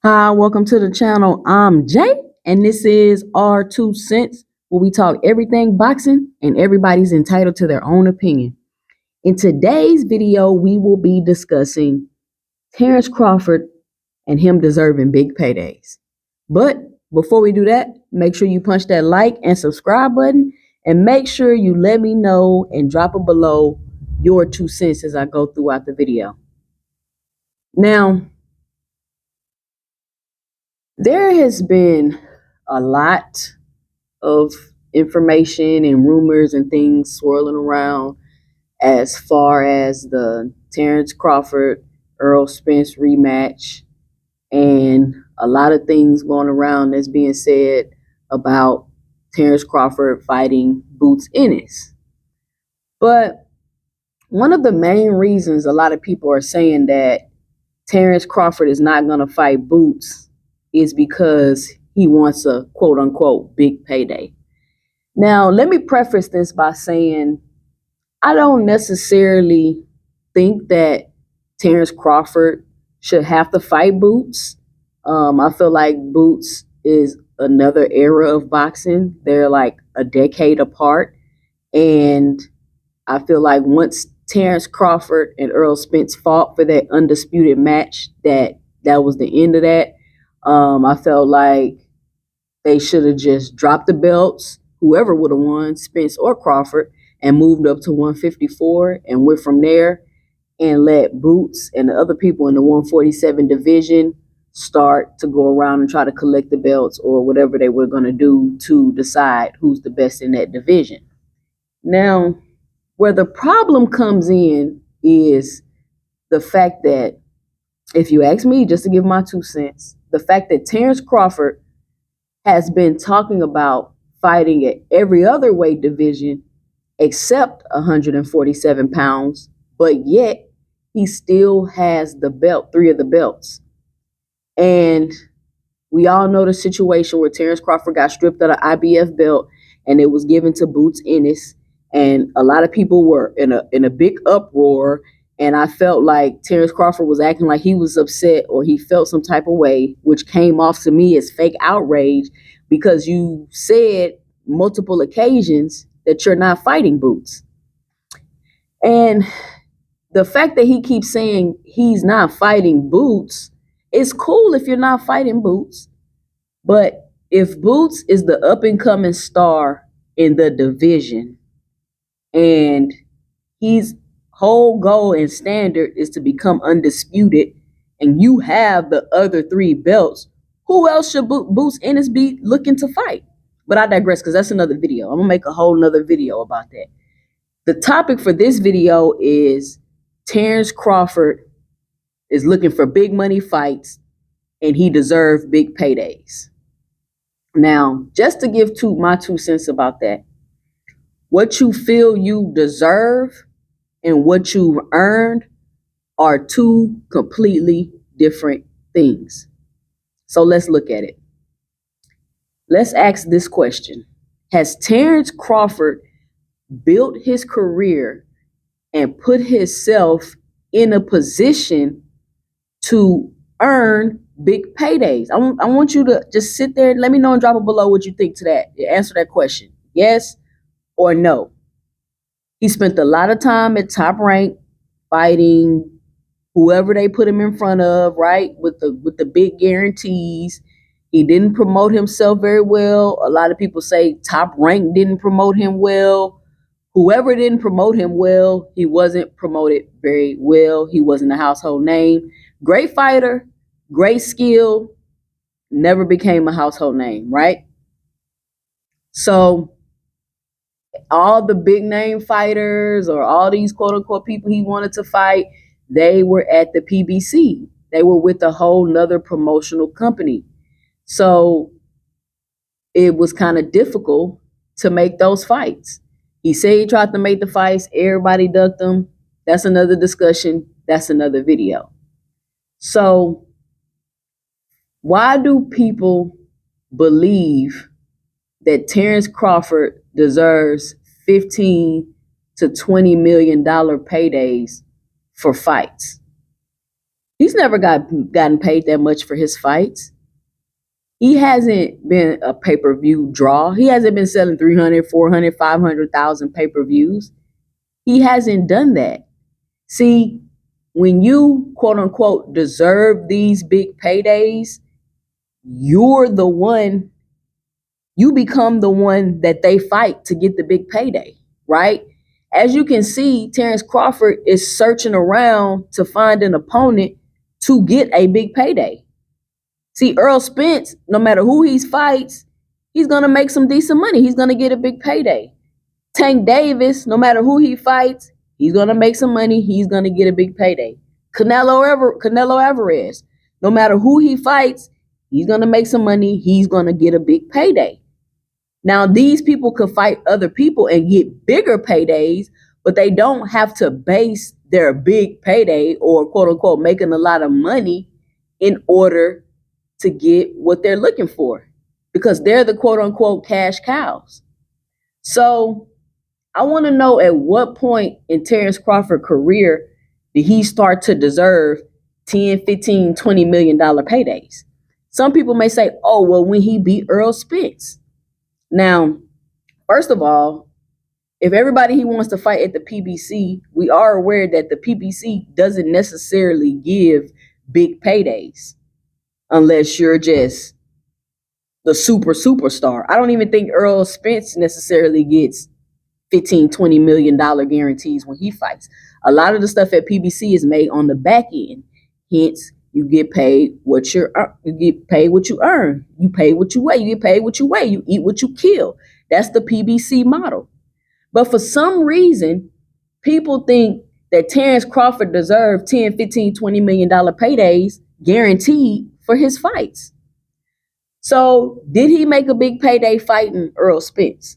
Hi, welcome to the channel. I'm Jay, and this is our 2 cents, where we talk everything boxing, and everybody's entitled to their own opinion. In today's video, we will be discussing Terence Crawford and him deserving big paydays. But before we do that, make sure you punch that like and subscribe button, and make sure you let me know and drop it below your 2 cents as I go throughout the video. Now, there has been a lot of information and rumors and things swirling around as far as the Terence Crawford Earl Spence rematch, and a lot of things going around that's being said about Terence Crawford fighting Boots Ennis. But one of the main reasons a lot of people are saying that Terence Crawford is not going to fight Boots is because he wants a quote unquote big payday. Now, let me preface this by saying I don't necessarily think that Terence Crawford should have to fight Boots. I feel like Boots is another era of boxing. They're like a decade apart. And I feel like once Terence Crawford and Earl Spence fought for that undisputed match, that was the end of that. I felt like they should have just dropped the belts, whoever would have won, Spence or Crawford, and moved up to 154 and went from there, and let Boots and the other people in the 147 division start to go around and try to collect the belts or whatever they were going to do to decide who's the best in that division. Now, where the problem comes in is the fact that, if you ask me, just to give my 2 cents, the fact that Terence Crawford has been talking about fighting at every other weight division except 147 pounds, but yet he still has the belt, 3 of the belts. And we all know the situation where Terence Crawford got stripped of the IBF belt and it was given to Boots Ennis, and a lot of people were in a big uproar. And I felt like Terence Crawford was acting like he was upset or he felt some type of way, which came off to me as fake outrage, because you said multiple occasions that you're not fighting Boots. And the fact that he keeps saying he's not fighting Boots, it's cool if you're not fighting Boots. But if Boots is the up-and-coming star in the division, and his whole goal and standard is to become undisputed, and you have the other 3 belts, who else should Boots Ennis be looking to fight? But I digress, because that's another video. I'm going to make a whole nother video about that. The topic for this video is Terence Crawford is looking for big money fights, and he deserves big paydays. Now, just to give my 2 cents about that, what you feel you deserve and what you've earned are 2 completely different things. So let's look at it. Let's ask this question. Has Terence Crawford built his career and put himself in a position to earn big paydays? I want you to just sit there and let me know and drop it below what you think to that. Answer that question. Yes or no? He spent a lot of time at Top Rank fighting whoever they put him in front of, right? With the big guarantees. He didn't promote himself very well. A lot of people say Top Rank didn't promote him well. Whoever didn't promote him well, he wasn't promoted very well. He wasn't a household name. Great fighter, great skill, never became a household name, right? So all the big name fighters or all these quote unquote people he wanted to fight, they were at the PBC. They were with a whole nother promotional company. So it was kind of difficult to make those fights. He said he tried to make the fights. Everybody ducked him. That's another discussion. That's another video. So why do people believe that Terence Crawford deserves $15 to $20 million paydays for fights? He's never gotten paid that much for his fights. He hasn't been a pay-per-view draw. He hasn't been selling 300, 400, 500,000 pay-per-views. He hasn't done that. See, when you quote unquote deserve these big paydays, you're the one, you become the one that they fight to get the big payday, right? As you can see, Terence Crawford is searching around to find an opponent to get a big payday. See, Errol Spence, no matter who he fights, he's going to make some decent money. He's going to get a big payday. Tank Davis, no matter who he fights, he's going to make some money. He's going to get a big payday. Canelo Alvarez, no matter who he fights, he's going to make some money. He's going to get a big payday. Now, these people could fight other people and get bigger paydays, but they don't have to base their big payday or quote unquote making a lot of money in order to get what they're looking for, because they're the quote unquote cash cows. So I want to know, at what point in Terence Crawford's career did he start to deserve 10, 15, $20 million paydays? Some people may say, oh, well, when he beat Errol Spence. Now, first of all, if everybody he wants to fight at the PBC, we are aware that the PBC doesn't necessarily give big paydays unless you're just the superstar. I don't even think Errol Spence necessarily gets 15, $20 million guarantees when he fights. A lot of the stuff at PBC is made on the back end. Hence, you get paid what you earn. You pay what you weigh. You get paid what you weigh. You eat what you kill. That's the PBC model. But for some reason, people think that Terence Crawford deserved 10, 15, $20 million paydays guaranteed for his fights. So did he make a big payday fighting Errol Spence?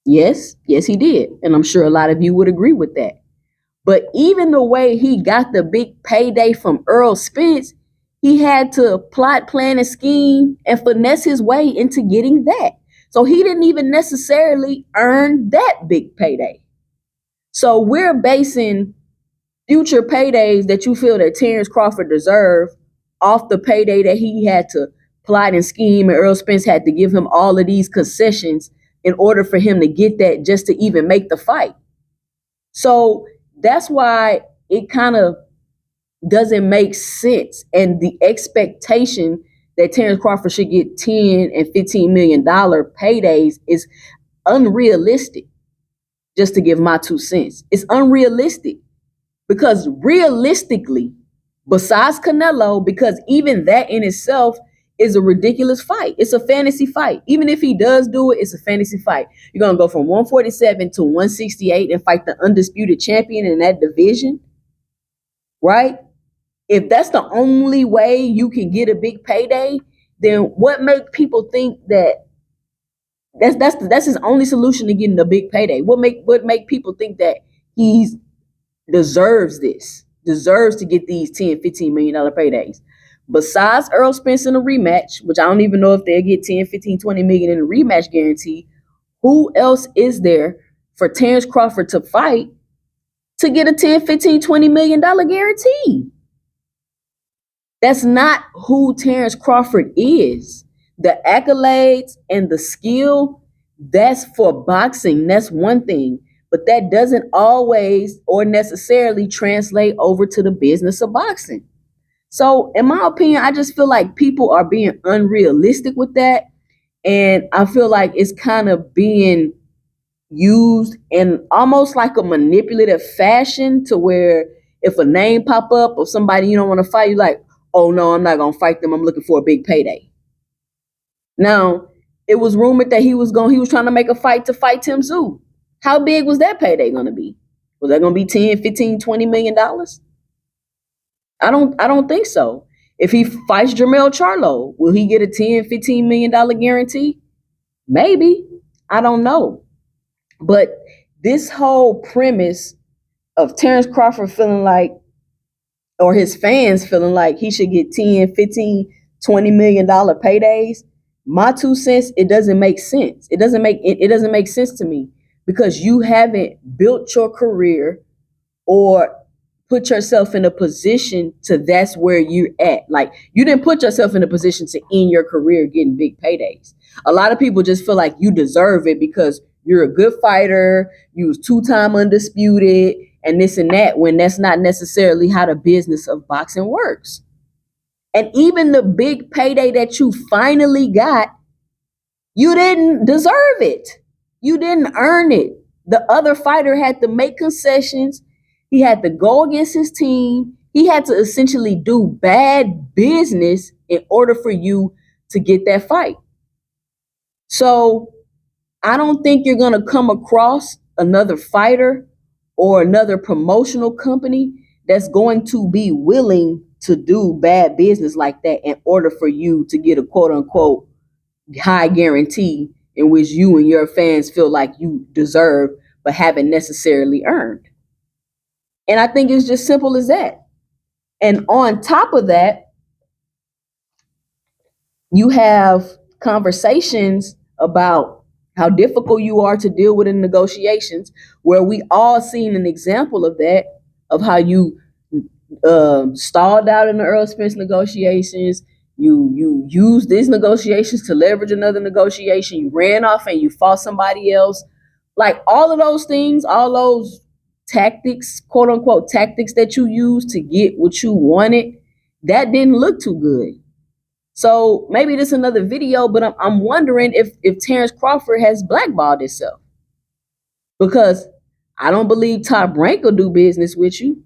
Yes, he did. And I'm sure a lot of you would agree with that. But even the way he got the big payday from Errol Spence, he had to plot, plan, and scheme and finesse his way into getting that. So he didn't even necessarily earn that big payday. So we're basing future paydays that you feel that Terence Crawford deserved off the payday that he had to plot and scheme, and Errol Spence had to give him all of these concessions in order for him to get that, just to even make the fight. So that's why it kind of doesn't make sense. And the expectation that Terence Crawford should get 10 and $15 million paydays is unrealistic. Just to give my 2 cents. It's unrealistic, because realistically, besides Canelo, because even that in itself is a ridiculous fight. It's a fantasy fight. Even if he does do it, it's a fantasy fight. You're going to go from 147 to 168 and fight the undisputed champion in that division, right? If that's the only way you can get a big payday, then what make people think that that's his only solution to getting a big payday? What make people think that he deserves to get these 10, $15 million paydays? Besides Errol Spence in a rematch, which I don't even know if they'll get 10, 15, 20 million in a rematch guarantee, who else is there for Terence Crawford to fight to get a 10, 15, $20 million guarantee? That's not who Terence Crawford is. The accolades and the skill, that's for boxing. That's one thing. But that doesn't always or necessarily translate over to the business of boxing. So in my opinion, I just feel like people are being unrealistic with that. And I feel like it's kind of being used in almost like a manipulative fashion, to where if a name pop up of somebody you don't want to fight, you're like, oh no, I'm not going to fight them. I'm looking for a big payday. Now, it was rumored that he was trying to make a fight to fight Tim Tszyu. How big was that payday going to be? Was that going to be 10, 15, $20 million? I don't think so. If he fights Jermell Charlo, will he get a 10, $15 million guarantee? Maybe. I don't know. But this whole premise of Terence Crawford feeling like, or his fans feeling like he should get 10, 15, $20 million paydays, my 2 cents, it doesn't make sense. It doesn't make sense to me, because you haven't built your career or put yourself in a position to that's where you're at. Like, you didn't put yourself in a position to end your career getting big paydays. A lot of people just feel like you deserve it because you're a good fighter, you was 2-time undisputed, and this and that, when that's not necessarily how the business of boxing works. And even the big payday that you finally got, you didn't deserve it. You didn't earn it. The other fighter had to make concessions. He had to go against his team. He had to essentially do bad business in order for you to get that fight. So I don't think you're going to come across another fighter or another promotional company that's going to be willing to do bad business like that in order for you to get a quote unquote high guarantee in which you and your fans feel like you deserve but haven't necessarily earned. And I think it's just simple as that. And on top of that, you have conversations about how difficult you are to deal with in negotiations, where we all seen an example of that, of how you stalled out in the Earl Spence negotiations. You used these negotiations to leverage another negotiation. You ran off and you fought somebody else. Like, all of those things, all those tactics, quote unquote tactics that you used to get what you wanted, that didn't look too good. So maybe this is another video, but I'm wondering if Terence Crawford has blackballed himself, because I don't believe Top Rank will do business with you.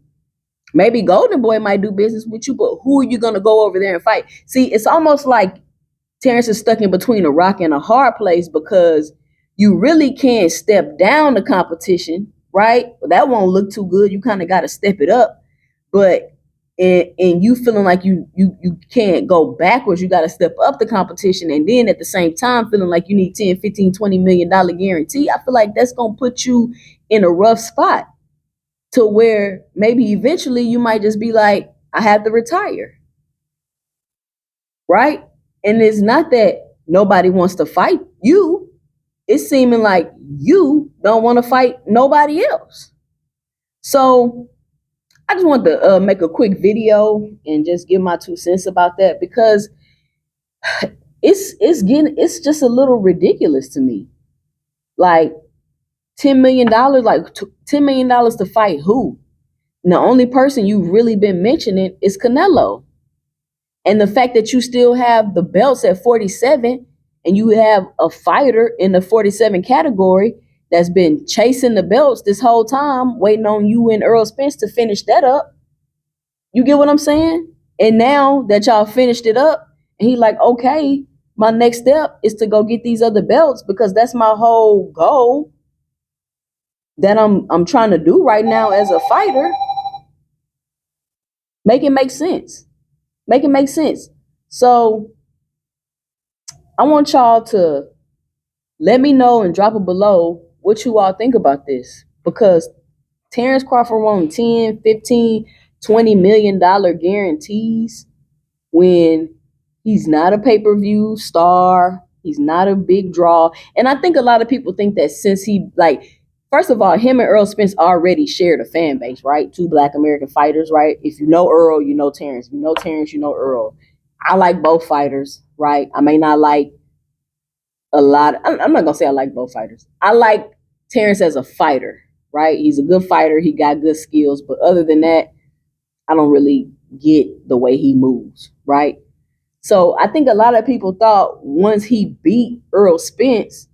Maybe Golden Boy might do business with you, but who are you going to go over there and fight? See, it's almost like Terence is stuck in between a rock and a hard place, because you really can't step down the competition, right? That won't look too good. You kind of got to step it up. But and you feeling like you can't go backwards, you got to step up the competition, and then at the same time feeling like you need 10, 15, $20 million guarantee. I feel like that's going to put you in a rough spot, to where maybe eventually you might just be like, I have to retire, right? And it's not that nobody wants to fight you. It's seeming like you don't want to fight nobody else. So I just wanted to make a quick video and just give my 2 cents about that, because it's just a little ridiculous to me. Like, $10 million, like $10 million to fight who? And the only person you've really been mentioning is Canelo. And the fact that you still have the belts at 47, and you have a fighter in the 47 category that's been chasing the belts this whole time, waiting on you and Earl Spence to finish that up. You get what I'm saying? And now that y'all finished it up, and he like, okay, my next step is to go get these other belts, because that's my whole goal that I'm trying to do right now as a fighter. Make it make sense. Make it make sense. So I want y'all to let me know and drop it below what you all think about this, because Terence Crawford won 10, 15, $20 million guarantees when he's not a pay-per-view star. He's not a big draw. And I think a lot of people think that since he, like, first of all, him and Earl Spence already shared a fan base, right? 2 Black American fighters, right? If you know Earl, you know Terence. If you know Terence, you know Earl. I like both fighters, right? I may not like a lot. I'm not going to say I like both fighters. I like Terence as a fighter, right? He's a good fighter. He got good skills. But other than that, I don't really get the way he moves, right? So I think a lot of people thought once he beat Earl Spence,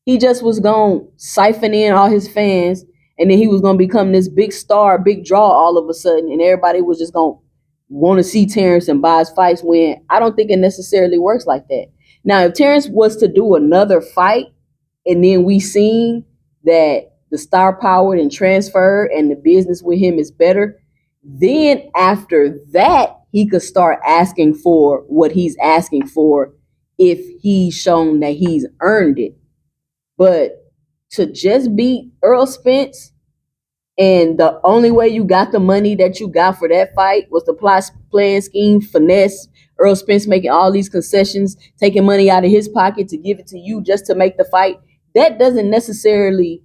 he just was going to siphon in all his fans, and then he was going to become this big star, big draw all of a sudden, and everybody was just going to want to see Terence and buy his fights, when I don't think it necessarily works like that. Now, if Terence was to do another fight, and then we seen that the star power and transfer and the business with him is better, then after that, he could start asking for what he's asking for if he's shown that he's earned it. But to just beat Earl Spence, and the only way you got the money that you got for that fight was to plan scheme, finesse, Earl Spence making all these concessions, taking money out of his pocket to give it to you just to make the fight, that doesn't necessarily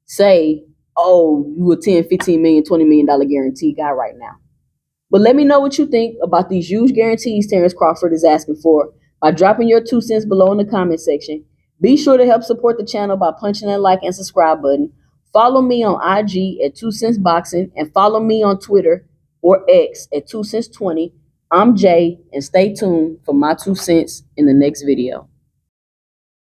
say oh, you a 10, 15 million, $20 million guarantee guy right now. But let me know what you think about these huge guarantees Terence Crawford is asking for by dropping your 2 cents below in the comment section. Be sure to help support the channel by punching that like and subscribe button. Follow me on IG at 2cents Boxing and follow me on Twitter or X at 2cents20. I'm Jay, and stay tuned for my 2 cents in the next video.